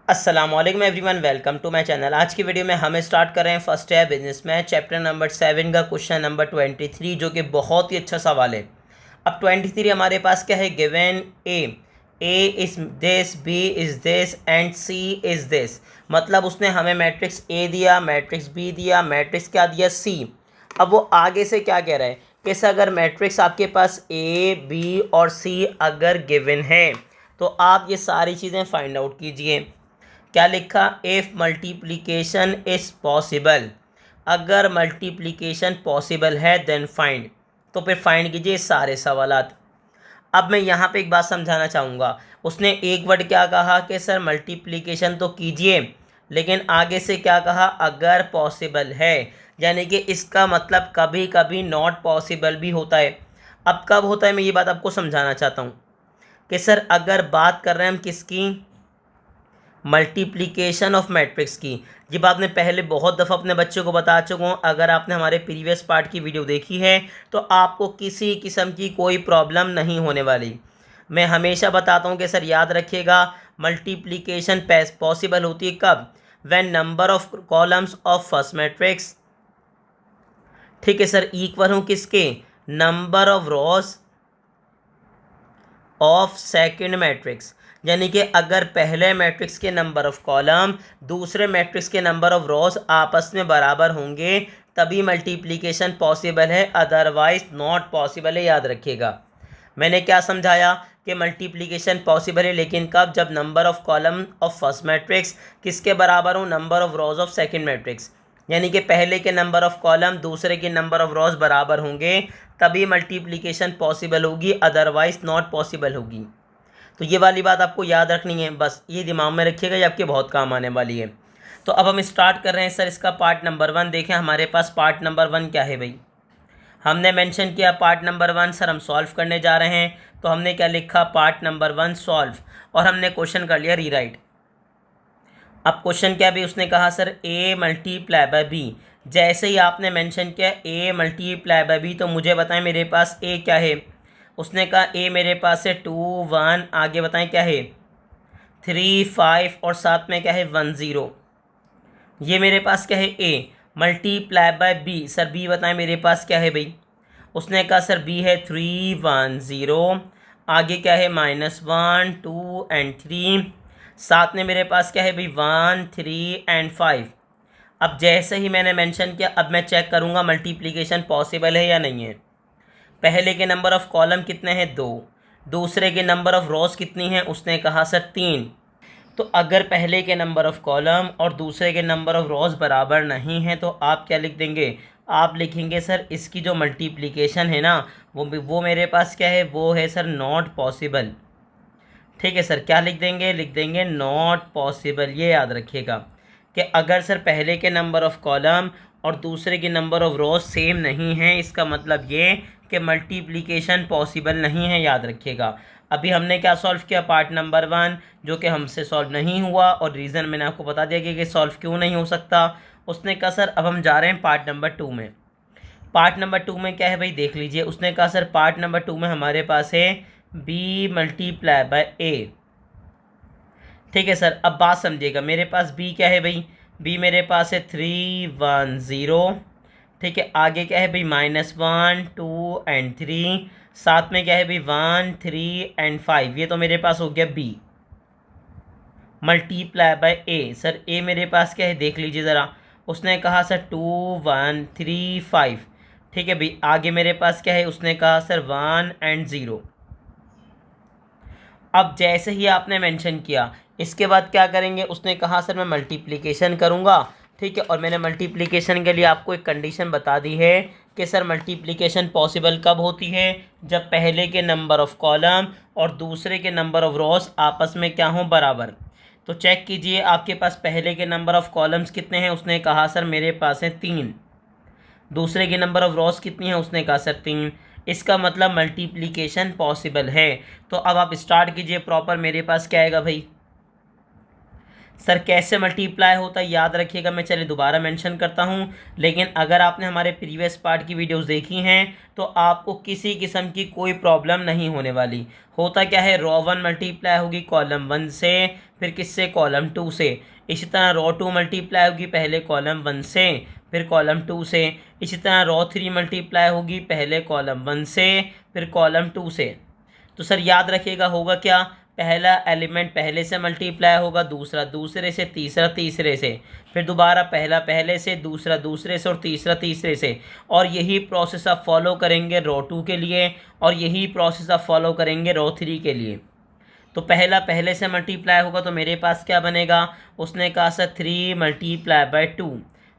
अस्सलाम वालेकुम everyone, welcome to my channel. आज की वीडियो में हम स्टार्ट कर रहे हैं फर्स्ट ईयर बिजनेस में चैप्टर नंबर 7 का क्वेश्चन नंबर 23, जो कि बहुत ही अच्छा सवाल है। अब 23 हमारे पास क्या है, given A is this, B is this and C is this. मतलब उसने हमें मैट्रिक्स ए दिया, मैट्रिक्स बी दिया, मैट्रिक्स क्या दिया, सी। अब वो आगे से क्या कह रहा है कि सर अगर मैट्रिक्स आपके पास ए बी और सी अगर गिवन है तो आप ये सारी चीज़ें फाइंड आउट कीजिए। क्या लिखा, इफ मल्टीप्लिकेशन इज पॉसिबल, अगर मल्टीप्लिकेशन पॉसिबल है देन फाइंड। तो फिर फाइंड कीजिए सारे सवालात। अब मैं यहाँ पे एक बात समझाना चाहूँगा। उसने एक वर्ड क्या कहा कि सर मल्टीप्लिकेशन तो कीजिए, लेकिन आगे से क्या कहा, अगर पॉसिबल है। यानी कि इसका मतलब कभी कभी नॉट पॉसिबल भी होता है। अब कब होता है, मैं ये बात आपको समझाना चाहता हूँ कि सर अगर बात कर रहे हैं हम किसकी, मल्टीप्लिकेशन ऑफ मैट्रिक्स की। ये बात मैं पहले बहुत दफ़ा अपने बच्चों को बता चुका हूँ। अगर आपने हमारे प्रीवियस पार्ट की वीडियो देखी है तो आपको किसी किस्म की कोई प्रॉब्लम नहीं होने वाली। मैं हमेशा बताता हूँ कि सर याद रखिएगा, मल्टीप्लिकेशन पॉसिबल होती है कब, when number of columns of first matrix, ठीक है सर, इक्वल हो किसके, number of rose of second matrix. यानी कि अगर पहले मैट्रिक्स के नंबर ऑफ कॉलम दूसरे मैट्रिक्स के नंबर ऑफ रोज आपस में बराबर होंगे तभी मल्टीप्लिकेशन पॉसिबल है, अदरवाइज नॉट पॉसिबल है। याद रखिएगा मैंने क्या समझाया कि मल्टीप्लिकेशन पॉसिबल है लेकिन कब, जब number of column of first matrix किसके बराबर हो, number of rose of second matrix. यानी कि पहले के नंबर ऑफ कॉलम दूसरे के नंबर ऑफ रोज बराबर होंगे तभी मल्टीप्लिकेशन पॉसिबल होगी, अदरवाइज नॉट पॉसिबल होगी। तो ये वाली बात आपको याद रखनी है, बस ये दिमाग में रखिएगा, ये आपके बहुत काम आने वाली है। तो अब हम स्टार्ट कर रहे हैं सर इसका पार्ट नंबर 1। देखें हमारे पास पार्ट नंबर 1 क्या है भाई। हमने मेंशन किया पार्ट नंबर 1 सर हम सॉल्व करने जा रहे हैं। तो हमने क्या लिखा, पार्ट नंबर 1 सॉल्व, और हमने क्वेश्चन कर लिया रीराइट। अब क्वेश्चन क्या भी, उसने कहा sir A multiply by B. जैसे ही आपने मेंशन किया ए मल्टीप्लाई बाय बी, तो मुझे बताएं मेरे पास ए क्या है। उसने कहा ए मेरे पास है 2 1, आगे बताएं क्या है 3 5, और साथ में क्या है 1 0। ये मेरे पास क्या है A multiply by B. Sir B बताएं मेरे पास क्या है भाई। उसने कहा सर बी है 3 1 0, आगे क्या है -1 2 एंड 3, साथ में मेरे पास क्या है भाई 1 3 एंड 5। अब जैसे ही मैंने मेंशन किया, अब मैं चेक करूंगा मल्टीप्लिकेशन पॉसिबल है या नहीं है। पहले के नंबर ऑफ कॉलम कितने हैं, 2। दूसरे के नंबर ऑफ रोज कितनी हैं, उसने कहा सर 3। तो अगर पहले के नंबर ऑफ कॉलम और दूसरे के नंबर ऑफ रोज बराबर नहीं हैं तो आप क्या लिख देंगे, आप लिखेंगे सर इसकी जो मल्टीप्लिकेशन है ना वो मेरे पास क्या है, वो है सर नॉट पॉसिबल। ठीक है सर, क्या लिख देंगे, लिख देंगे नॉट पॉसिबल। ये याद रखिएगा कि अगर सर पहले के नंबर ऑफ कॉलम और दूसरे के नंबर ऑफ रोज सेम नहीं हैं, इसका मतलब ये कि मल्टीप्लिकेशन पॉसिबल नहीं है। याद रखिएगा अभी हमने क्या सॉल्व किया, पार्ट नंबर 1, जो कि हमसे सॉल्व नहीं हुआ, और रीज़न मैंने आपको बता दिया कि सॉल्व क्यों नहीं हो सकता। उसने कहा सर अब हम जा रहे हैं पार्ट नंबर 2 में। पार्ट नंबर 2 में क्या है भाई, देख लीजिए। उसने कहा सर पार्ट नंबर 2 में हमारे पास है बी मल्टीप्लाई बाय ए। ठीक है सर, अब बात समझिएगा, मेरे पास बी क्या है भाई, बी मेरे पास है 3 1 0। ठीक है, आगे क्या है भाई -1 2 एंड 3, साथ में क्या है भाई 1 3 एंड 5। ये तो मेरे पास हो गया B multiply by A. Sir A मेरे पास क्या है, देख लीजिए ज़रा। उसने कहा सर 2 1 3 5। ठीक है भाई, आगे मेरे पास क्या है, उसने कहा सर 1 एंड 0। अब जैसे ही आपने मेंशन किया, इसके बाद क्या करेंगे, उसने कहा सर मैं मल्टीप्लिकेशन करूँगा। ठीक है, और मैंने मल्टीप्लिकेशन के लिए आपको एक कंडीशन बता दी है कि सर मल्टीप्लिकेशन पॉसिबल कब होती है, जब पहले के नंबर ऑफ कॉलम और दूसरे के नंबर ऑफ रोज आपस में क्या हों, बराबर। तो चेक कीजिए आपके पास पहले के नंबर ऑफ कॉलम्स कितने हैं। उसने कहा सर मेरे पास है 3। दूसरे के नंबर ऑफ रोज कितनी है, उसने कहा सर 3। इसका मतलब मल्टीप्लिकेशन पॉसिबल है। तो अब आप स्टार्ट कीजिए प्रॉपर। मेरे पास क्या आएगा भाई, सर कैसे मल्टीप्लाई होता है याद रखिएगा, मैं चलिए दोबारा मेंशन करता हूँ। लेकिन अगर आपने हमारे प्रीवियस पार्ट की वीडियोस देखी हैं तो आपको किसी किस्म की कोई प्रॉब्लम नहीं होने वाली। होता क्या है, रो 1 मल्टीप्लाई होगी कॉलम 1 से, फिर किससे, कॉलम 2 से। इसी तरह रो 2 मल्टीप्लाई होगी पहले कॉलम 1 से, फिर कॉलम 2 से। इसी तरह रो 3 मल्टीप्लाई होगी पहले कॉलम 1 से, फिर कॉलम 2 से। तो सर याद रखिएगा होगा क्या, पहला एलिमेंट पहले से मल्टीप्लाई होगा, दूसरा दूसरे से, तीसरा तीसरे से, फिर दोबारा पहला पहले से, दूसरा दूसरे से और तीसरा तीसरे से। और यही प्रोसेस आप फॉलो करेंगे रो 2 के लिए, और यही प्रोसेस आप फॉलो करेंगे रो 3 के लिए। तो पहला पहले से मल्टीप्लाई होगा तो मेरे पास क्या बनेगा, उसने कहा सर 3 मल्टीप्लाई बाय 2,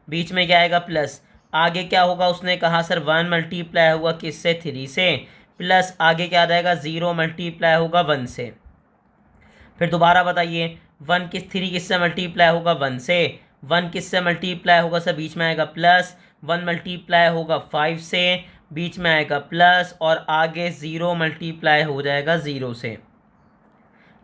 बीच में क्या आएगा प्लस। आगे क्या होगा, उसने कहा सर 1 मल्टीप्लाई होगा किससे, 3 से, प्लस आगे क्या आ जाएगा 0 मल्टीप्लाई होगा 1 से। फिर दोबारा बताइए 1 3 किससे मल्टीप्लाई होगा, 1 से। 1 किससे मल्टीप्लाई होगा सर, बीच में आएगा प्लस। 1 मल्टीप्लाई होगा 5 से, बीच में आएगा प्लस, और आगे 0 मल्टीप्लाई हो जाएगा 0 से।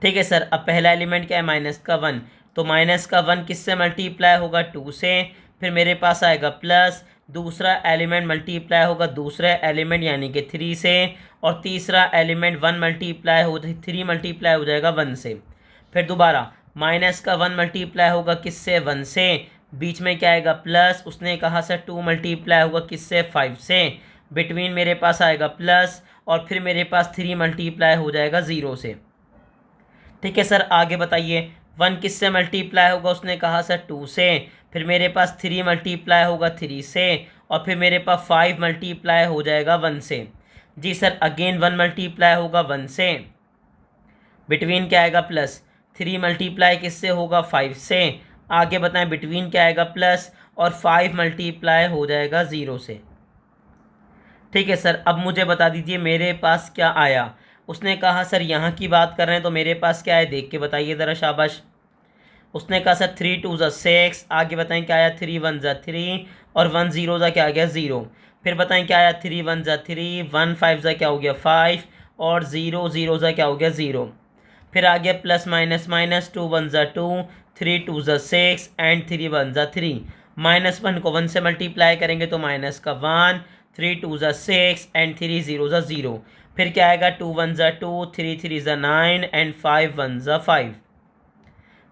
ठीक है सर, अब पहला एलिमेंट क्या है, माइनस का 1, तो माइनस का 1 किससे मल्टीप्लाई होगा, 2 से। फिर मेरे पास आएगा प्लस, दूसरा एलिमेंट मल्टीप्लाई होगा दूसरे एलिमेंट यानी कि 3 से, और तीसरा एलिमेंट 1 मल्टीप्लाई हो 3 मल्टीप्लाई हो जाएगा 1 से। फिर दोबारा माइनस का 1 मल्टीप्लाई होगा किससे, 1 से, बीच में क्या आएगा प्लस। उसने कहा सर 2 मल्टीप्लाई होगा किससे, 5 से, बिटवीन मेरे पास आएगा प्लस, और फिर मेरे पास 3 मल्टीप्लाई हो जाएगा 0 से। ठीक है सर, आगे बताइए 1 किससे मल्टीप्लाई होगा, उसने कहा सर 2 से, फिर मेरे पास 3 मल्टीप्लाई होगा 3 से, और फिर मेरे पास 5 मल्टीप्लाई हो जाएगा 1 से। जी सर, अगेन 1 मल्टीप्लाई होगा 1 से, बिटवीन क्या आएगा प्लस। 3 मल्टीप्लाई किससे होगा, 5 से, आगे बताएं बिटवीन क्या आएगा प्लस, और 5 मल्टीप्लाई हो जाएगा 0 से। ठीक है सर, अब मुझे बता दीजिए मेरे पास क्या आया। उसने कहा सर यहाँ की बात कर रहे हैं तो मेरे पास क्या है, देख के बताइए ज़रा, शाबाश। उसने कहा सर 3 2 ज़ा 6, आगे बताएं क्या आया, 3 1 ज़ा 3, और 1 0 ज़ा क्या आ गया 0। फिर बताएं क्या आया, 3 1 ज़ा 3, 1 5 ज़ा क्या हो गया 5, और 0 0 ज़ा क्या हो गया 0। फिर आ गया प्लस माइनस माइनस, 2 1 ज़ा 2, 3 2 ज़ा 6 एंड 3 1 ज़ा 3। -1 को 1 से मल्टीप्लाई करेंगे तो माइनस का 1, 3 2 ज़ा 6 एंड 3 0 ज़ा 0। फिर क्या आएगा, 2 1 ज़ा 2, 3 3 ज़ा 9 एंड 5 1 ज़ा 5।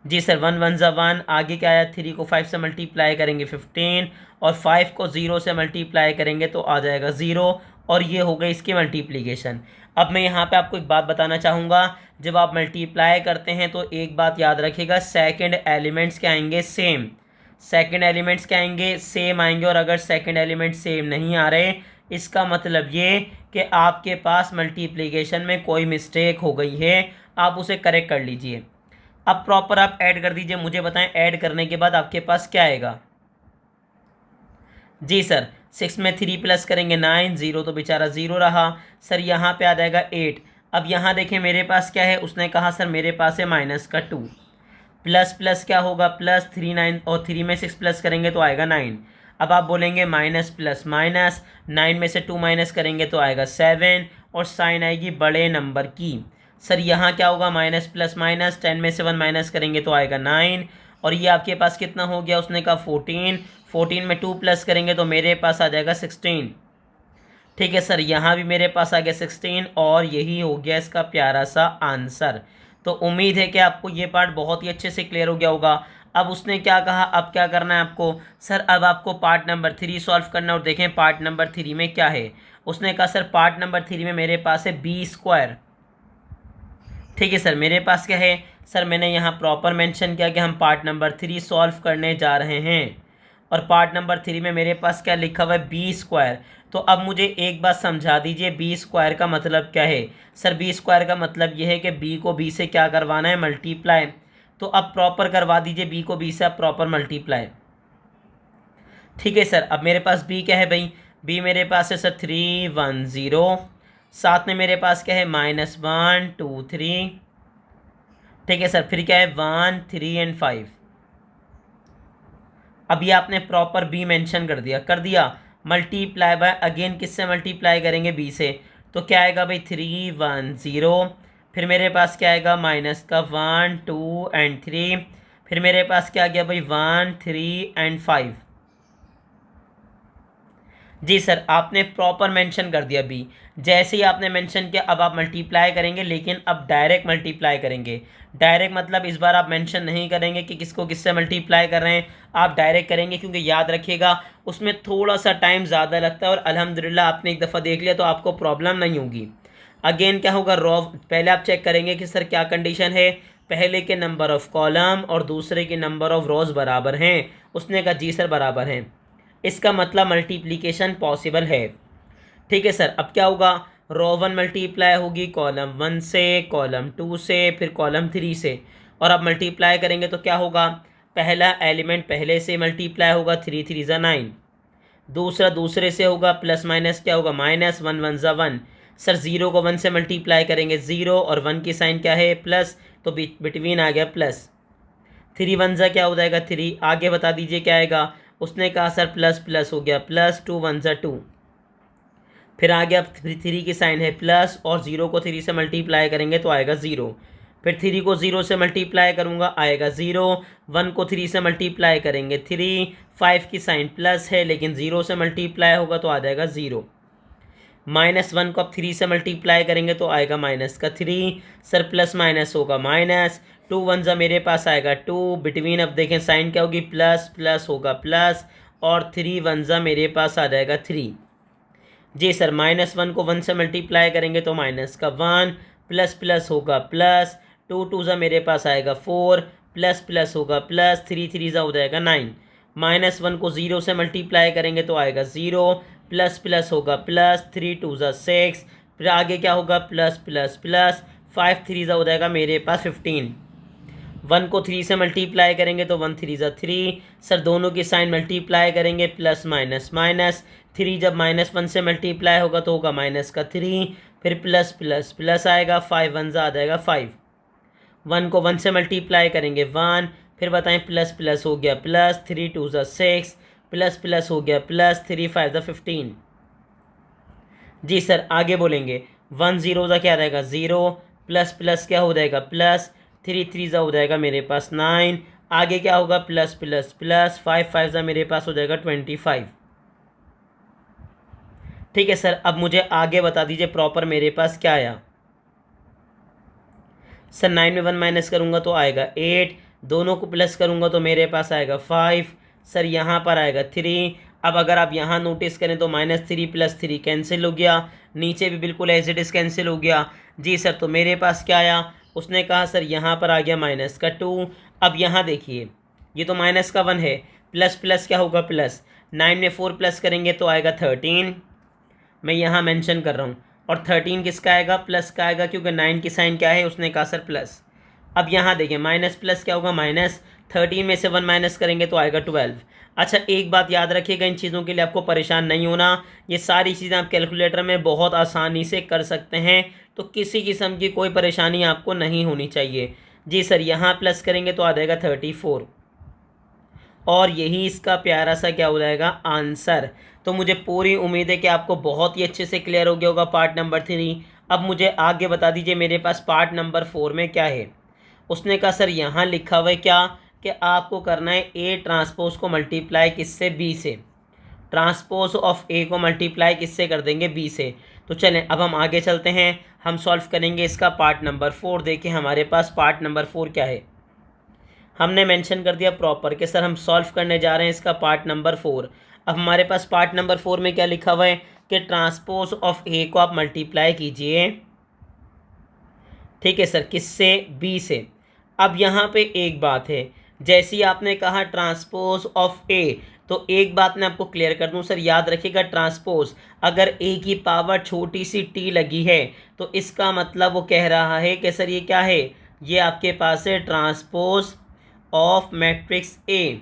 जी सर, 1 1 ज़ा 1, आगे क्या आया, 3 को 5 से मल्टीप्लाई करेंगे 15, और 5 को 0 से मल्टीप्लाई करेंगे तो आ जाएगा 0, और ये हो गई इसकी मल्टीप्लिकेशन। अब मैं यहाँ पे आपको एक बात बताना चाहूँगा, जब आप मल्टीप्लाई करते हैं तो एक बात याद रखिएगा, सेकंड एलिमेंट्स क्या आएंगे, सेम। सेकंड एलिमेंट्स क्या आएंगे, सेम आएंगे। और अगर सेकंड एलिमेंट सेम नहीं आ रहे, इसका मतलब ये कि आपके पास मल्टीप्लिकेशन में कोई मिस्टेक हो गई है, आप उसे करेक्ट कर लीजिए। अब प्रॉपर आप ऐड कर दीजिए, मुझे बताएं ऐड करने के बाद आपके पास क्या आएगा। जी सर, 6 में 3 प्लस करेंगे 9, 0 तो बेचारा 0 रहा। सर यहाँ पे आ जाएगा 8। अब यहाँ देखें मेरे पास क्या है, उसने कहा सर मेरे पास है माइनस का 2, प्लस प्लस क्या होगा प्लस 3 9, और 3 में 6 प्लस करेंगे तो आएगा 9। अब आप बोलेंगे माइनस प्लस माइनस, 9 में से 2 माइनस करेंगे तो आएगा 7, और साइन आएगी बड़े नंबर की। सर यहाँ क्या होगा, माइनस प्लस माइनस, 10 में से 1 माइनस करेंगे तो आएगा 9, और ये आपके पास कितना हो गया, उसने कहा 14, 14 में 2 प्लस करेंगे तो मेरे पास आ जाएगा 16। ठीक है सर, यहाँ भी मेरे पास आ गया 16, और यही हो गया इसका प्यारा सा आंसर। तो उम्मीद है कि आपको ये पार्ट बहुत ही अच्छे से क्लियर हो गया होगा। अब उसने क्या कहा, अब क्या करना है आपको, सर अब आपको पार्ट नंबर 3 सॉल्व करना है, और देखें पार्ट नंबर 3 में क्या है। उसने कहा सर पार्ट नंबर 3 में मेरे पास है b²। ठीक है सर, मेरे पास क्या है, सर मैंने यहाँ प्रॉपर मेंशन किया कि हम पार्ट नंबर 3 सॉल्व करने जा रहे हैं, और पार्ट नंबर 3 में मेरे पास क्या लिखा हुआ है, b²। तो अब मुझे एक बात समझा दीजिए, b² का मतलब क्या है। सर b² का मतलब ये है कि b को b से क्या करवाना है, मल्टीप्लाई। तो अब प्रॉपर करवा दीजिए, b को b से अब प्रॉपर मल्टीप्लाई। ठीक है सर, अब मेरे पास b क्या है भाई, b मेरे पास है सर 3 1 0, साथ में मेरे पास क्या है -1 2 3। ठीक है सर, फिर क्या है 1 3 एंड 5। अभी आपने प्रॉपर बी मेंशन कर दिया। मल्टीप्लाई बाय अगेन किससे मल्टीप्लाई करेंगे, बी से, तो क्या आएगा भाई 3 1 0। फिर मेरे पास क्या आएगा, माइनस का 1 2 एंड 3। फिर मेरे पास क्या आ गया भाई 1 3 एंड 5। जी सर, आपने प्रॉपर मेंशन कर दिया बी। जैसे ही आपने मेंशन किया अब आप मल्टीप्लाई करेंगे, लेकिन अब डायरेक्ट मल्टीप्लाई करेंगे। डायरेक्ट मतलब इस बार आप मेंशन नहीं करेंगे कि किसको किससे मल्टीप्लाई कर रहे हैं, आप डायरेक्ट करेंगे, क्योंकि याद रखिएगा उसमें थोड़ा सा टाइम ज़्यादा लगता है और अल्हम्दुलिल्लाह आपने एक दफ़ा देख लिया तो आपको प्रॉब्लम नहीं होगी। अगेन क्या होगा, रॉ पहले आप चेक करेंगे कि सर क्या कंडीशन है, पहले के नंबर ऑफ कॉलम और दूसरे के नंबर ऑफ रोज बराबर हैं। उसने कहा जी सर बराबर हैं, इसका मतलब मल्टीप्लिकेशन पॉसिबल है। ठीक है सर, अब क्या होगा, रो 1 मल्टीप्लाई होगी कॉलम 1 से, कॉलम 2 से, फिर कॉलम 3 से, और अब मल्टीप्लाई करेंगे तो क्या होगा, पहला एलिमेंट पहले से मल्टीप्लाई होगा 3 3 ज़ा 9, दूसरा दूसरे से होगा, प्लस माइनस क्या होगा माइनस, 1 1 ज़ा 1। सर 0 को 1 से मल्टीप्लाई करेंगे 0 और 1 की साइन क्या है प्लस, तो बिटवीन आ गया प्लस, 3 1 ज़ा क्या हो जाएगा 3, आगे बता दीजिए क्या आएगा। उसने कहा सर प्लस प्लस हो गया प्लस, 2 1 ज़ा 2, फिर आ गया 3 की साइन है प्लस, और 0 को 3 से मल्टीप्लाई करेंगे तो आएगा 0, फिर 3 को 0 से मल्टीप्लाई करूँगा आएगा 0, 1 को 3 से मल्टीप्लाई करेंगे 3, 5 की साइन प्लस है लेकिन 0 से मल्टीप्लाई होगा तो आ जाएगा 0, -1 को अब 3 से मल्टीप्लाई करेंगे तो आएगा माइनस का 3, सर प्लस माइनस होगा माइनस, 2 1 ज़ा मेरे पास आएगा 2, बिटवीन अब देखें साइन क्या होगी प्लस, प्लस होगा प्लस, और 3 1 ज़ा मेरे पास आ जाएगा 3। जी सर, -1 को 1 से मल्टीप्लाई करेंगे तो माइनस का 1, प्लस प्लस होगा प्लस, 2 2 ज़ा मेरे पास आएगा 4, प्लस प्लस होगा प्लस, 3 3 ज़ा हो जाएगा 9, -1 को 0 से मल्टीप्लाई करेंगे तो आएगा 0, प्लस प्लस होगा प्लस, 3 2 ज़ा 6, फिर आगे क्या होगा प्लस प्लस प्लस, 5 3 ज़ा हो जाएगा मेरे पास 15, 1 को 3 से मल्टीप्लाई करेंगे तो 1 3 ज़ा 3, सर दोनों की साइन मल्टीप्लाई करेंगे प्लस माइनस माइनस, 3 जब -1 से मल्टीप्लाई होगा तो होगा माइनस का 3, फिर प्लस प्लस प्लस आएगा, 5 1 ज़ा आ जाएगा 5, 1 को 1 से मल्टीप्लाई करेंगे 1, फिर बताएं प्लस प्लस हो गया प्लस, 3 2 ज़ा 6, प्लस प्लस हो गया प्लस, 3 5 ज़ा 15। जी सर, आगे बोलेंगे 1 0 ज़ा क्या रहेगा 0, प्लस प्लस क्या हो जाएगा प्लस, 3 3 ज़ा हो जाएगा मेरे पास 9, आगे क्या होगा प्लस प्लस प्लस, 5 5 ज़ा मेरे पास हो जाएगा 25। ठीक है सर, अब मुझे आगे बता दीजिए प्रॉपर मेरे पास क्या आया। सर 9 में 1 माइनस करूँगा तो आएगा 8, दोनों को प्लस करूँगा तो मेरे पास आएगा 5, सर यहाँ पर आएगा 3। अब अगर आप यहाँ नोटिस करें तो -3 + 3 कैंसिल हो गया, नीचे भी बिल्कुल एज इट इज़ कैंसिल हो गया। जी सर, तो मेरे पास क्या आया, उसने कहा सर यहाँ पर आ गया माइनस का 2। अब यहाँ देखिए ये तो माइनस का 1 है, प्लस प्लस क्या होगा प्लस, 9 में 4 प्लस करेंगे तो आएगा 13, मैं यहाँ मेंशन कर रहा हूँ, और 13 किसका आएगा प्लस का आएगा, क्योंकि 9 की साइन क्या है उसने कहा सर प्लस। अब यहाँ देखिए माइनस प्लस क्या होगा माइनस, 13 में से 1 माइनस करेंगे तो आएगा 12। अच्छा एक बात याद रखिएगा, इन चीज़ों के लिए आपको परेशान नहीं होना, ये सारी चीज़ें आप कैलकुलेटर में बहुत आसानी से कर सकते हैं, तो किसी किस्म की कोई परेशानी आपको नहीं होनी चाहिए। जी सर, यहाँ प्लस करेंगे तो आ जाएगा 34, और यही इसका प्यारा सा क्या हो जाएगा आंसर। तो मुझे पूरी उम्मीद है कि आपको बहुत ही अच्छे से क्लियर हो गया होगा पार्ट नंबर 3। अब मुझे आगे बता दीजिए मेरे पास पार्ट नंबर 4 में क्या है। उसने कहा सर यहाँ लिखा हुआ है क्या, कि आपको करना है ए ट्रांसपोज को मल्टीप्लाई किससे, बी से। ट्रांसपोज ऑफ ए को मल्टीप्लाई किससे कर देंगे, बी से। तो चलें अब हम आगे चलते हैं, हम सॉल्व करेंगे इसका पार्ट नंबर 4। देखिए हमारे पास पार्ट नंबर 4 क्या है, हमने मेंशन कर दिया प्रॉपर कि सर हम सॉल्व करने जा रहे हैं इसका पार्ट नंबर 4। अब हमारे पास पार्ट नंबर 4 में क्या लिखा हुआ है कि ट्रांसपोज ऑफ ए को आप मल्टीप्लाई कीजिए, ठीक है सर, किससे, बी से। अब यहाँ पे एक बात है, जैसी आपने कहा ट्रांसपोज ऑफ ए, तो एक बात मैं आपको क्लियर कर दूं सर, याद रखिएगा ट्रांसपोज अगर ए की पावर छोटी सी टी लगी है तो इसका मतलब वो कह रहा है कि सर ये क्या है, ये आपके पास है transpose of matrix A.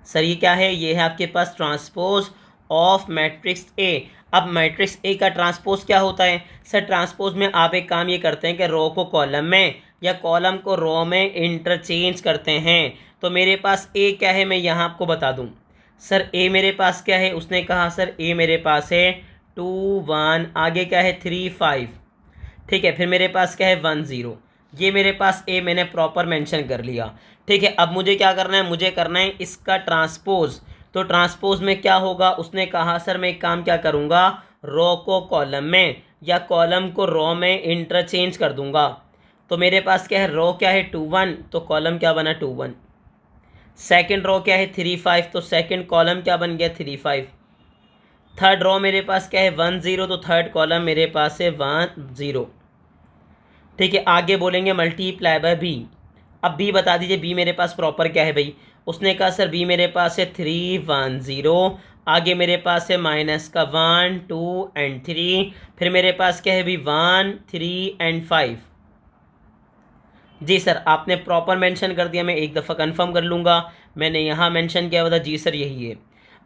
Sir ये क्या है, ये है आपके पास ट्रांसपोज ऑफ मैट्रिक्स ए। अब मैट्रिक्स ए का ट्रांसपोज क्या होता है, सर ट्रांसपोज में आप एक काम ये करते हैं कि रो को कॉलम में या कॉलम को रो में इंटरचेंज करते हैं। तो मेरे पास ए क्या है मैं यहाँ आपको बता दूँ। सर ए मेरे पास क्या है, उसने कहा सर ए मेरे पास है 2 1, आगे क्या है 3 5, ठीक है, फिर मेरे पास क्या है 1 0, ये मेरे पास ए मैंने प्रॉपर मेंशन कर लिया। ठीक है, अब मुझे क्या करना है, मुझे करना है इसका ट्रांसपोज। तो ट्रांसपोज में क्या होगा, उसने कहा सर मैं एक काम क्या करूँगा, रो को कॉलम में या कॉलम को रो में इंटरचेंज कर दूंगा। तो मेरे पास क्या है, रो क्या है 2 1, तो कॉलम क्या बना 2 1। सेकंड रो क्या है 3 5, तो सेकंड कॉलम क्या बन गया 3 5। थर्ड रो मेरे पास क्या है 1 0, तो थर्ड कॉलम मेरे पास है 1 0। ठीक है, आगे बोलेंगे मल्टीप्लाई बाय बी। अब बी बता दीजिए, बी मेरे पास प्रॉपर क्या है भाई। उसने कहा सर बी मेरे पास है 3 1 0, आगे मेरे पास है माइनस का 1 2 एंड 3, फिर मेरे पास क्या है भी 1 3 एंड 5। जी सर, आपने प्रॉपर मेंशन कर दिया, मैं एक दफ़ा कंफर्म कर लूँगा। मैंने यहाँ मेंशन किया हुआ था, जी सर यही है।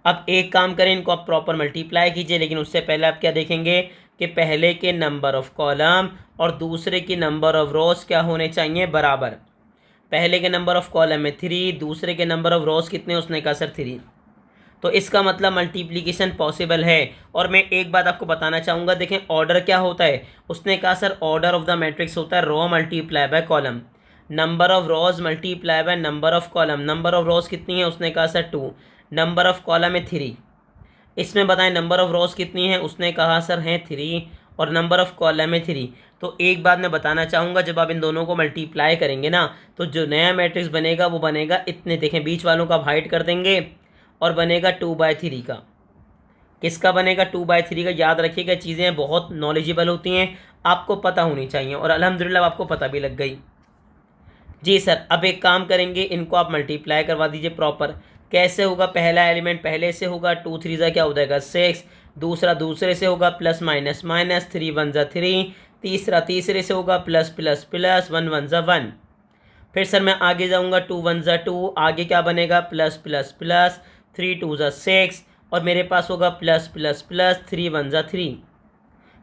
अब एक काम करें, इनको आप प्रॉपर मल्टीप्लाई कीजिए, लेकिन उससे पहले आप क्या देखेंगे कि पहले के नंबर ऑफ़ कॉलम और दूसरे की नंबर ऑफ़ रोज़ क्या होने चाहिए, बराबर। पहले के नंबर ऑफ़ कॉलम में 3, दूसरे के नंबर ऑफ़ रोज़ कितने, उसने कहा सर 3। तो इसका मतलब मल्टीप्लिकेशन पॉसिबल है। और मैं एक बात आपको बताना चाहूँगा, देखें ऑर्डर क्या होता है। उसने कहा sir order of the matrix होता है row multiply by column, number of rows multiply by number of column. Number of rows कितनी है, उसने कहा सर 2, नंबर ऑफ कॉलम है 3। इसमें बताएं नंबर ऑफ रोज कितनी है, उसने कहा सर हैं 3 और नंबर ऑफ कॉलम है 3। तो एक बात मैं बताना चाहूँगा, जब आप इन दोनों को मल्टीप्लाई करेंगे ना, तो जो नया मैट्रिक्स बनेगा वो बनेगा इतने, देखें बीच वालों का हाइड कर देंगे और बनेगा 2/3 का। किसका बनेगा, 2/3 का। याद रखिएगा, चीज़ें बहुत नॉलेजेबल होती हैं, आपको पता होनी चाहिए, और अल्हम्दुलिल्लाह आपको पता भी लग गई। जी सर, अब एक काम करेंगे, इनको आप मल्टीप्लाई करवा दीजिए प्रॉपर। कैसे होगा, पहला एलिमेंट पहले से होगा, 2 3 ज़ा क्या हो जाएगा 6, दूसरा दूसरे से होगा प्लस माइनस माइनस, 3 1 ज़ा 3, तीसरा तीसरे से होगा प्लस प्लस प्लस, 1 1 ज़ा 1। फिर सर मैं आगे जाऊंगा, 2 1 ज़ा 2, आगे क्या बनेगा प्लस प्लस प्लस, 3 2 ज़ा 6, और मेरे पास होगा प्लस प्लस प्लस, 3 1 ज़ा 3।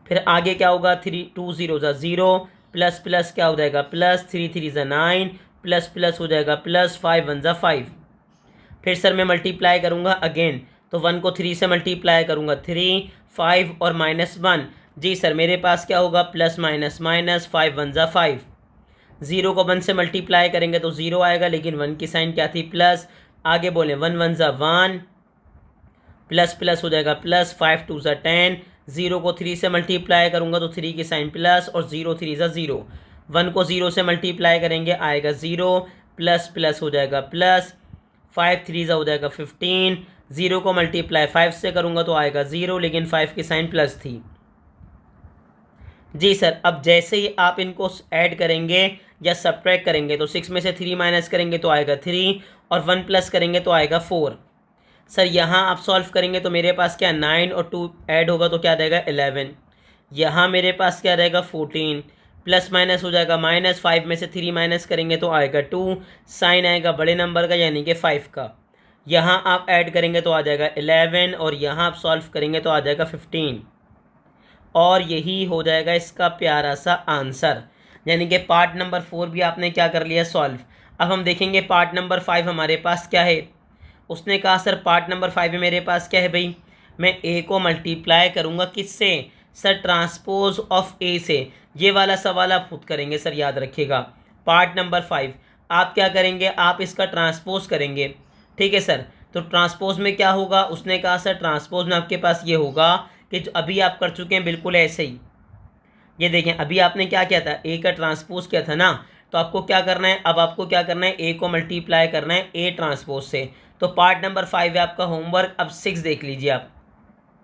फिर आगे क्या होगा, 3 2 0 ज़ा 0, प्लस प्लस क्या हो जाएगा प्लस, 3 3 ज़ा 9, प्लस प्लस हो जाएगा प्लस, 5 1 ज़ा 5। फिर सर मैं मल्टीप्लाई करूँगा अगेन, तो 1 को 3 से मल्टीप्लाई करूँगा, 3 5 और माइनस 1। जी सर, मेरे पास क्या होगा प्लस माइनस माइनस, 5 1 ज़ा 5। 0 को 1 से मल्टीप्लाई करेंगे तो 0 आएगा, लेकिन 1 की साइन क्या थी प्लस। आगे बोले 1 1 ज़ा 1, प्लस प्लस हो जाएगा प्लस, 5 2 ज़ा 10। 0 को 3 से मल्टीप्लाई करूँगा तो 3 की साइन प्लस, और 0 3 ज़ा 0। 1 को 0 से मल्टीप्लाई करेंगे आएगा 0, प्लस प्लस हो जाएगा प्लस, 5 3 ज़ा हो जाएगा 15। 0 को मल्टीप्लाई 5 से करूँगा तो आएगा 0, लेकिन 5 की साइन प्लस थी। जी सर, अब जैसे ही आप इनको ऐड करेंगे या सब्ट्रैक्ट करेंगे, तो 6 में से 3 माइनस करेंगे तो आएगा 3, और 1 प्लस करेंगे तो आएगा 4। सर यहाँ आप सॉल्व करेंगे तो मेरे पास क्या 9 और 2 ऐड होगा तो क्या रहेगा 11। यहाँ मेरे पास क्या रहेगा 14, प्लस माइनस हो जाएगा माइनस, 5 में से 3 माइनस करेंगे तो आएगा 2, साइन आएगा बड़े नंबर का यानी कि 5 का। यहाँ आप ऐड करेंगे तो आ जाएगा 11, और यहाँ आप सॉल्व करेंगे तो आ जाएगा 15, और यही हो जाएगा इसका प्यारा सा आंसर। यानी कि पार्ट नंबर 4 भी आपने क्या कर लिया सॉल्व। अब हम देखेंगे पार्ट नंबर 5 हमारे पास क्या है। उसने कहा सर पार्ट नंबर 5 में मेरे पास क्या है भाई, मैं ए को मल्टीप्लाई करूँगा किससे, सर ट्रांसपोज ऑफ ए से। ये वाला सवाल आप खुद करेंगे सर, याद रखिएगा। पार्ट नंबर 5 आप क्या करेंगे, आप इसका ट्रांसपोज करेंगे। ठीक है सर, तो ट्रांसपोज में क्या होगा, उसने कहा सर ट्रांसपोज में आपके पास ये होगा कि जो अभी आप कर चुके हैं बिल्कुल ऐसे ही। ये देखें, अभी आपने क्या किया था, ए का ट्रांसपोज किया था ना, तो आपको क्या करना है, अब आपको क्या करना है, ए को मल्टीप्लाई करना है ए ट्रांसपोज से। तो पार्ट नंबर 5 है आपका होमवर्क। अब 6 देख लीजिए आप।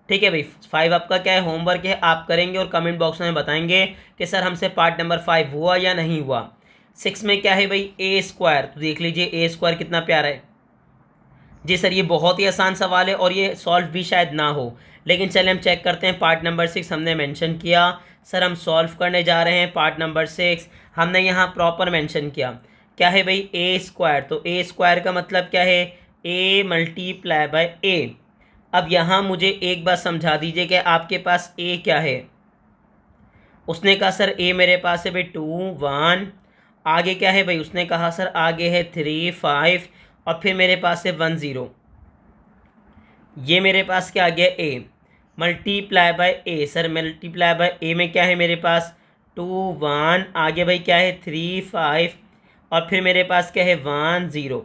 ठीक है भाई, 5 आपका क्या है होमवर्क है, आप करेंगे और कमेंट बॉक्स में बताएंगे कि सर हमसे पार्ट नंबर 5 हुआ या नहीं हुआ। 6 में क्या है भाई ए स्क्वायर, तो देख लीजिए ए स्क्वायर कितना प्यारा है। जी सर, ये बहुत ही आसान सवाल है और ये सॉल्व भी शायद ना हो, लेकिन चले हम चेक करते हैं। पार्ट नंबर 6 हमने मेंशन किया, सर हम सॉल्व करने जा रहे हैं पार्ट नंबर 6। हमने यहाँ प्रॉपर मेंशन किया क्या है भाई ए स्क्वायर, तो ए स्क्वायर का मतलब क्या है ए मल्टीप्लाई बाय ए। अब यहाँ मुझे एक बात समझा दीजिए कि आपके पास ए क्या है। उसने कहा सर ए मेरे पास है भाई 2 1, आगे क्या है भाई, उसने कहा सर आगे है 3 5, और फिर मेरे पास है 1 0। ये मेरे पास क्या आ गया A multiply by A. Sir multiply by A में क्या है मेरे पास 2 1, आगे भाई क्या है 3 5, और फिर मेरे पास क्या है 1 0।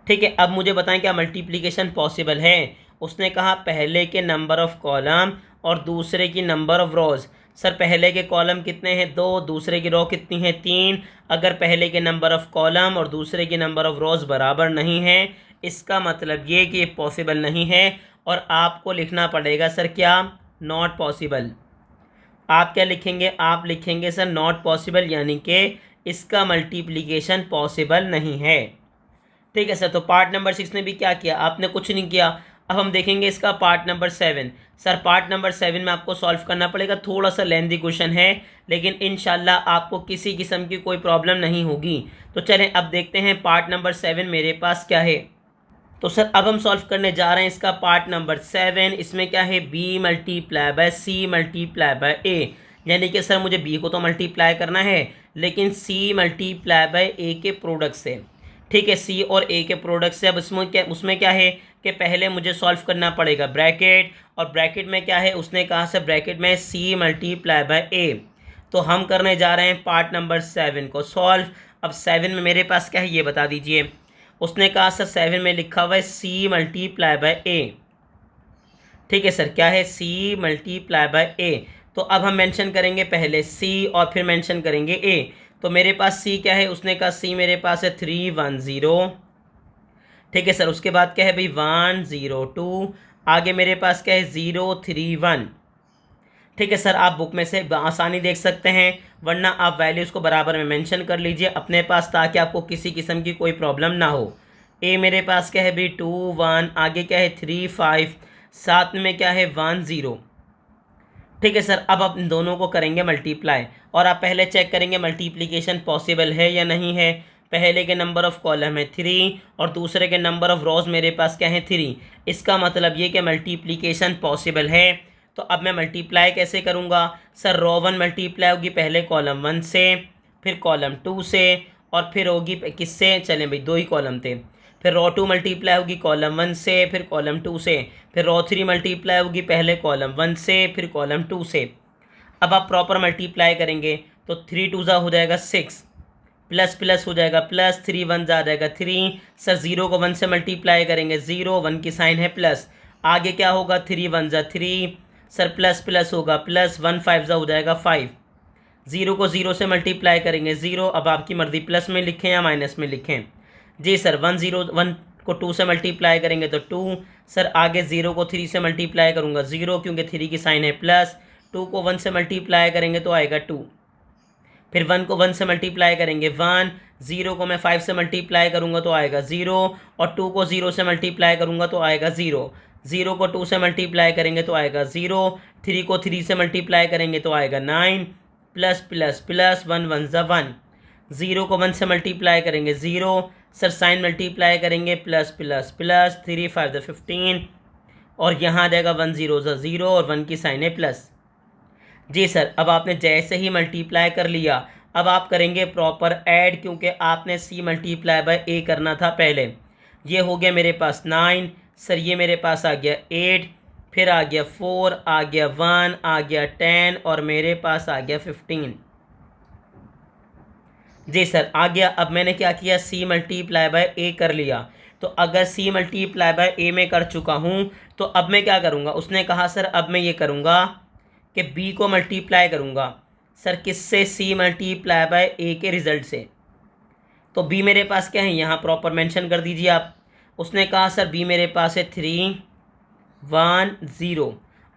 ठीक है, अब मुझे बताएं क्या मल्टीप्लिकेशन पॉसिबल है। उसने कहा पहले के नंबर ऑफ कॉलम और दूसरे की नंबर ऑफ रोज। सर पहले के कॉलम कितने हैं 2, दूसरे की रो कितनी है 3। अगर पहले के नंबर ऑफ कॉलम और दूसरे की नंबर ऑफ रोज बराबर नहीं है, इसका मतलब ये कि ये पॉसिबल नहीं है, और आपको लिखना पड़ेगा सर क्या, नॉट पॉसिबल। आप क्या लिखेंगे, आप लिखेंगे सर नॉट पॉसिबल, यानी कि इसका मल्टीप्लिकेशन पॉसिबल नहीं है। ठीक है सर, तो पार्ट नंबर 6 ने भी क्या किया, आपने कुछ नहीं किया। अब हम देखेंगे इसका part number 7। Sir part number 7 में आपको सॉल्व करना पड़ेगा, थोड़ा सा लेंदी क्वेश्चन है, लेकिन इंशाल्लाह आपको किसी किस्म की कोई प्रॉब्लम नहीं होगी। तो चलें अब देखते हैं पार्ट नंबर 7 मेरे पास क्या है। तो सर अब हम सॉल्व करने जा रहे हैं इसका पार्ट नंबर 7। इसमें क्या है, b multiply by C multiply by A, यानी कि सर मुझे b को तो मल्टीप्लाई करना है, लेकिन c मल्टीप्लाई बाय ए के प्रोडक्ट से। ठीक है, c और a के प्रोडक्ट से। अब उसमें क्या है कि पहले मुझे सॉल्व करना पड़ेगा ब्रैकेट, और ब्रैकेट में क्या है, उसने कहा सर ब्रैकेट में c मल्टीप्लाई बाय ए। तो हम करने जा रहे हैं पार्ट नंबर 7 को सॉल्व। अब 7 में मेरे पास क्या है ये बता दीजिए। उसने कहा सर 7 में लिखा हुआ है c मल्टीप्लाई बाय ए। ठीक है सर, क्या है c मल्टीप्लाई बाय ए। तो अब हम मेंशन करेंगे पहले c और फिर मेंशन करेंगे a। तो मेरे पास c क्या है, उसने कहा c मेरे पास है 3 1 0। ठीक है सर, उसके बाद क्या है भाई 1 0 2, आगे मेरे पास क्या है 0 3 1। ठीक है सर, आप बुक में से आसानी देख सकते हैं, वरना आप वैल्यूज़ को बराबर में मेंशन कर लीजिए अपने पास, ताकि आपको किसी किस्म की कोई प्रॉब्लम ना हो। ए मेरे पास क्या है भी 2 1, आगे क्या है 3 5, साथ में क्या है 1 0। ठीक है सर, अब आप इन दोनों को करेंगे मल्टीप्लाई, और आप पहले चेक करेंगे मल्टीप्लिकेशन पॉसिबल है या नहीं है। पहले के नंबर ऑफ़ कॉलम है 3 और दूसरे के नंबर ऑफ़ रोज़ मेरे पास क्या है 3। इसका मतलब ये कि मल्टीप्लिकेशन पॉसिबल है। तो अब मैं मल्टीप्लाई कैसे करूँगा, सर रो 1 मल्टीप्लाई होगी पहले कॉलम 1 से, फिर कॉलम 2 से, और फिर होगी किससे, चलें भाई 2 ही कॉलम थे। फिर रो 2 मल्टीप्लाई होगी कॉलम 1 से, फिर कॉलम 2 से, फिर रो 3 मल्टीप्लाई होगी पहले कॉलम 1 से, फिर कॉलम 2 से। अब आप प्रॉपर मल्टीप्लाई करेंगे तो 3 2 जा हो जाएगा 6, प्लस प्लस हो जाएगा प्लस, 3 1 जा जाएगा 3। सर 0 को 1 से मल्टीप्लाई करेंगे 0, 1 की साइन है प्लस, आगे क्या होगा 3 1 जा 3, सर प्लस प्लस होगा प्लस, 1 5 जा हो जाएगा 5। 0 को 0 से मल्टीप्लाई करेंगे 0, अब आपकी मर्ज़ी प्लस में लिखें या माइनस में लिखें। जी सर 1 को 2 से मल्टीप्लाई करेंगे तो 2, सर आगे 0 को 3 से मल्टीप्लाई करूँगा 0, क्योंकि 3 की साइन है प्लस, 2 को 1 से मल्टीप्लाई करेंगे तो आएगा 2, फिर 1 को 1 से मल्टीप्लाई करेंगे 1, 0 को मैं 5 से मल्टीप्लाई करूँगा तो आएगा 0, और 2 को 0 से मल्टीप्लाई करूँगा तो आएगा 0, 0 को 2 से मल्टीप्लाई करेंगे तो आएगा 0, 3 को 3 से मल्टीप्लाई करेंगे तो आएगा 9, प्लस प्लस प्लस, 1 1 ज़ा 1, 0 को 1 से मल्टीप्लाई करेंगे 0, सर साइन मल्टीप्लाई करेंगे प्लस प्लस प्लस, 3 5 15, और यहाँ आ जाएगा 1 0 ज़ा 0, और 1 की साइन है प्लस। जी सर, अब आपने जैसे ही मल्टीप्लाई कर लिया, अब आप करेंगे प्रॉपर ऐड, क्योंकि आपने c मल्टीप्लाई बाय a करना था पहले। ये हो गया मेरे पास 9, सर ये मेरे पास आ गया 8, फिर आ गया 4, आ गया 1, आ गया 10, और मेरे पास आ गया 15। जी सर आ गया। अब मैंने क्या किया, c मल्टीप्लाई बाय a कर लिया। तो अगर c मल्टीप्लाई बाय a में कर चुका हूँ, तो अब मैं क्या करूँगा, उसने कहा सर अब मैं ये करूँगा कि b को मल्टीप्लाई करूँगा। सर किससे, c मल्टीप्लाई बाय a के रिज़ल्ट से। तो b मेरे पास क्या है, यहाँ प्रॉपर मेंशन कर दीजिए आप। उसने कहा सर b मेरे पास है 3 1 0,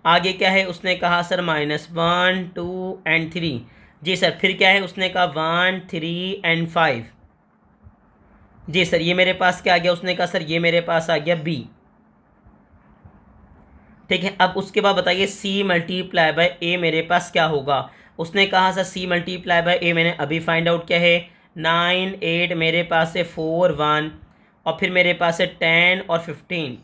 आगे क्या है, उसने कहा सर -1 2 एंड 3। जी सर, फिर क्या है, उसने कहा 1 3 एंड 5। जी सर, ये मेरे पास क्या आ गया, उसने कहा सर ये मेरे पास आ गया b। ठीक है, अब उसके बाद बताइए c मल्टीप्लाई बाय a मेरे पास क्या होगा। उसने कहा sir c multiply by a मैंने अभी फाइंड आउट किया है, 9 8, मेरे पास है 4 1, और फिर मेरे पास है 10 और 15।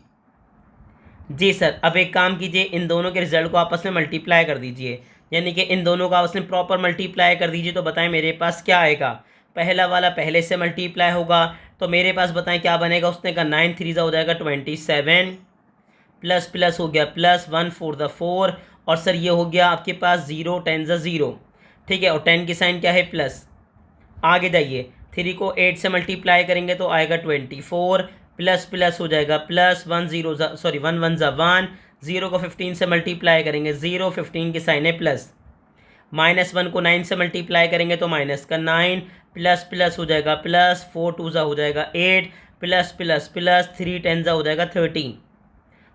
जी सर, अब एक काम कीजिए, इन दोनों के रिजल्ट को आपस में मल्टीप्लाई कर दीजिए, यानी कि इन दोनों को आपस में प्रॉपर मल्टीप्लाई कर दीजिए। तो बताएं मेरे पास क्या आएगा, पहला वाला पहले से मल्टीप्लाई होगा, तो मेरे पास बताएं क्या बनेगा। उसने कहा 9 3 हो जाएगा 27, प्लस प्लस हो गया प्लस, 1 4 द 4, और सर ये हो गया आपके पास 0 10 0, ठीक है, और 10 की साइन क्या है प्लस। आगे जाइए, 3 को 8 से मल्टीप्लाई करेंगे तो आएगा 24, प्लस प्लस हो जाएगा प्लस, 1 0 सॉरी 1 1 ज़ा 1, 0 को 15 से मल्टीप्लाई करेंगे 0, 15 की साइन है प्लस, -1 को 9 से मल्टीप्लाई करेंगे तो माइनस का 9, प्लस प्लस हो जाएगा प्लस, 4 2 ज़ा हो जाएगा 8, प्लस प्लस प्लस, 3 10 ज़ा हो जाएगा 13,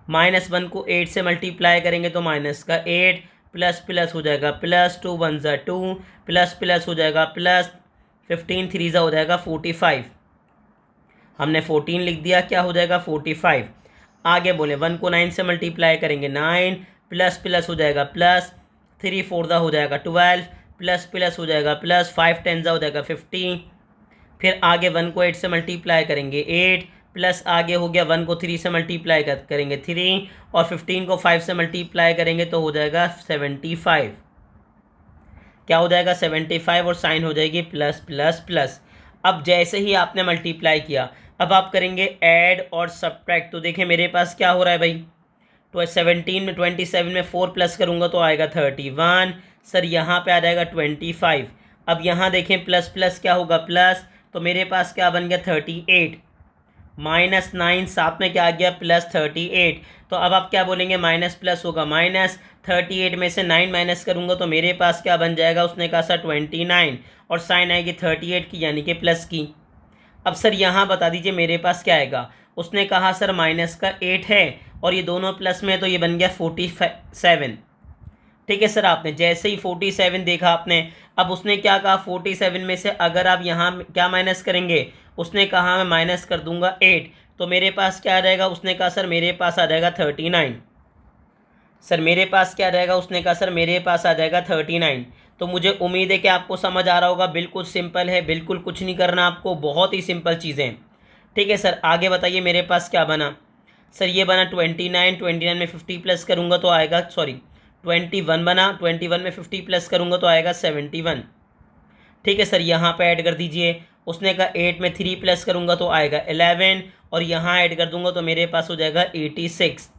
-1 को 8 से मल्टीप्लाई करेंगे तो माइनस का 8, प्लस प्लस हो जाएगा प्लस, 2 1 ज़ा 2, प्लस प्लस हो जाएगा प्लस, 15 3 ज़ा हो जाएगा 45, हमने 14 लिख दिया, क्या हो जाएगा 45। आगे बोले 1 को 9 से मल्टीप्लाई करेंगे 9, प्लस प्लस हो जाएगा प्लस, 3 4 ज़ा हो जाएगा 12, प्लस प्लस हो जाएगा प्लस, 5 10 ज़ा हो जाएगा 50। फिर आगे 1 को 8 से मल्टीप्लाई करेंगे 8, प्लस आगे हो गया 1 को 3 से मल्टीप्लाई करेंगे 3, और 15 को 5 से मल्टीप्लाई करेंगे तो हो जाएगा 75, क्या हो जाएगा 75, और साइन हो जाएगी प्लस प्लस प्लस। अब जैसे ही आपने मल्टीप्लाई किया, अब आप करेंगे ऐड और सब्ट्रैक्ट, तो देखें मेरे पास क्या हो रहा है भाई, तो 17 में 27 में 4 प्लस करूँगा तो आएगा 31, सर यहाँ पे आ जाएगा 25। अब यहाँ देखें प्लस प्लस क्या होगा प्लस, तो मेरे पास क्या बन गया 38, -9 साथ में क्या आ गया प्लस 38, तो अब आप क्या बोलेंगे माइनस प्लस होगा माइनस, 38 में से 9 माइनस करूँगा तो मेरे पास क्या बन जाएगा, उसने कहा सर 29, और साइन आएगी 38 की यानी कि प्लस की। अब सर यहाँ बता दीजिए मेरे पास क्या आएगा, उसने कहा सर माइनस का 8 है और ये दोनों प्लस में है, तो ये बन गया 47, ठीक है सर। आपने जैसे ही 47 देखा आपने, अब उसने क्या कहा 47 में से अगर आप यहाँ क्या माइनस करेंगे, उसने कहा मैं माइनस कर दूंगा 8, तो मेरे पास क्या आ जाएगा, उसने कहा सर मेरे पास आ जाएगा 39, सर मेरे पास क्या रहेगा, उसने कहा सर मेरे पास आ जाएगा 39। तो मुझे उम्मीद है कि आपको समझ आ रहा होगा, बिल्कुल सिंपल है, बिल्कुल कुछ नहीं करना आपको, बहुत ही सिंपल चीज़ें, ठीक है सर। आगे बताइए मेरे पास क्या बना, सर ये बना 29, 29 में 50 प्लस करूँगा तो आएगा, सॉरी 21 बना, 21 में 50 प्लस करूँगा तो आएगा 71, ठीक है सर। यहाँ पे ऐड कर दीजिए, उसने कहा 8 में 3 प्लस करूँगा तो आएगा 11, और यहाँ ऐड कर दूंगा तो मेरे पास हो जाएगा 86,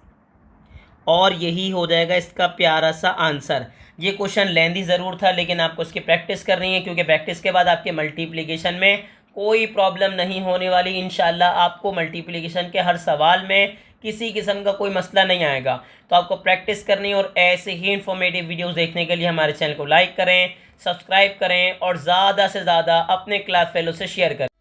और यही हो जाएगा इसका प्यारा सा आंसर। ये क्वेश्चन लेंदी ज़रूर था, लेकिन आपको इसकी प्रैक्टिस करनी है, क्योंकि प्रैक्टिस के बाद आपके मल्टीप्लिकेशन में कोई प्रॉब्लम नहीं होने वाली। इंशाल्लाह आपको मल्टीप्लिकेशन के हर सवाल में किसी किस्म का कोई मसला नहीं आएगा। तो आपको प्रैक्टिस करनी है, और ऐसे ही इन्फॉर्मेटिव वीडियोस देखने के लिए हमारे चैनल को लाइक करें, सब्सक्राइब करें, और ज़्यादा से ज़्यादा अपने क्लास फेलो से शेयर करें।